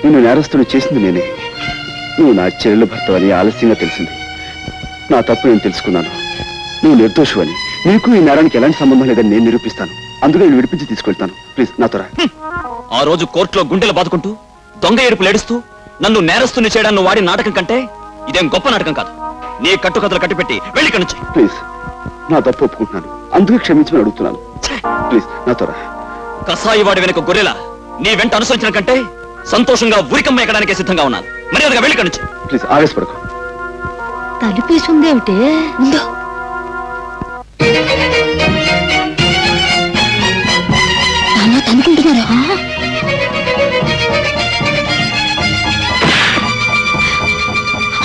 నిన్ను నేరస్తుడు చేసింది నేనే. నువ్వు నా చెల్లెలు భర్తవని ఆలస్యంగా తెలిసింది. నా తప్పు నేను తెలుసుకున్నాను. నువ్వు నిర్దోషు అని, నీకు ఈ నేరానికి ఎలాంటి సంబంధం లేదని నేను నిరూపిస్తాను. అందుకే నేను విడిపించి తీసుకెళ్తాను. ప్లీజ్ నాతో రా. ఆ రోజు కోర్టులో గుండెలు బాదుకుంటూ దొంగ ఏడుపులు ఏడుస్తూ నన్ను నేరస్తుని చేయడాన్ని వాడి నాటకం కంటే ఇదేం గొప్ప నాటకం కాదు. నీ కట్టుకథలు కట్టిపెట్టి వెళ్ళి నుంచి. ప్లీజ్, నా తప్పు ఒప్పుకుంటున్నాను. అందుకే క్షమించమని అడుగుతున్నాను. ప్లీజ్ నాతో రా. కసాయి వాడి వెనుక గొర్రెలా నీ వెంట అనుసరించిన కంటే సంతోషంగా ఉరికమ్మ ఎక్కడానికే సిద్ధంగా ఉన్నాను. మర్యాదగా వెళ్ళి నుంచి. ప్లీజ్ ఆవేశపడకు. తలుపేసుందేమిటి? ముందు తనుకుంటున్నారా?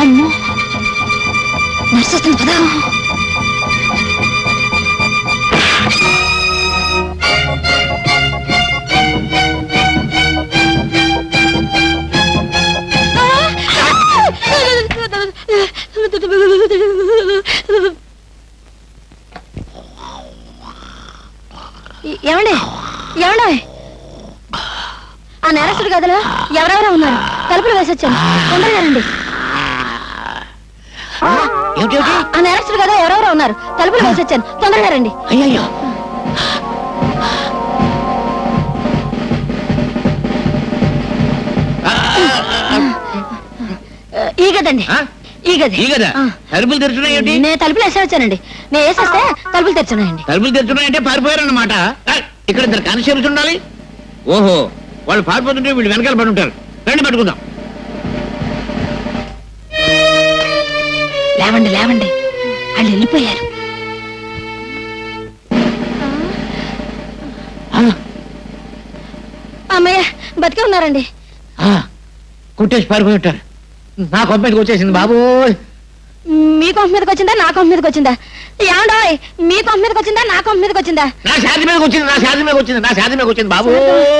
అమ్మో, నర్సు వస్తుంది పదా. ఏమండి ఏమండి, ఆ నేరస్తుడు గదిలో ఎవరెవరో ఉన్నారు. తలుపులు వేసొచ్చాను, తొందరగా రండి. ఆ నేరస్తుడు గదిలో ఎవరెవరో ఉన్నారు. తలుపులు వేసొచ్చాను, తొందరగా రండి. అయ్యో, ఈ గదండి, ఈ గది. ఈ గదా? తలుపులు తెరుచున్నాయేంటి? నేను తలుపులు వేసొచ్చానండి. నేను వేసేస్తే తలుపులు తెరుచున్నాయండి. తలుపులు తెరుచున్నాయంటే పారిపోయారన్నమాట. ఇక్కడ ఇద్దరు కానిస్టేబుల్స్ ఉండాలి. ఓహో, వాళ్ళు పారిపోతుంటే వీళ్ళు వెనకాల పడి ఉంటారు. రండి పట్టుకుందాం. లేవండి లేవండి, వాళ్ళు వెళ్ళిపోయారు. అమ్మయ్య, బతికే ఉన్నారండి. కుట్టేసి పారిపోయి ఉంటారు. నా కొంపటికి వచ్చేసింది బాబు. మీ కొంప మీదకి వచ్చిందా నా కొంప మీదకి వచ్చిందా? ఏమండోయ్, మీ కొంప మీదకి వచ్చిందా నా కొంప మీదకి వచ్చిందా? నా శాది మీదకి వచ్చింది, నా శాది మీదకి వచ్చింది, నా శాది మీదకి వచ్చింది బాబు.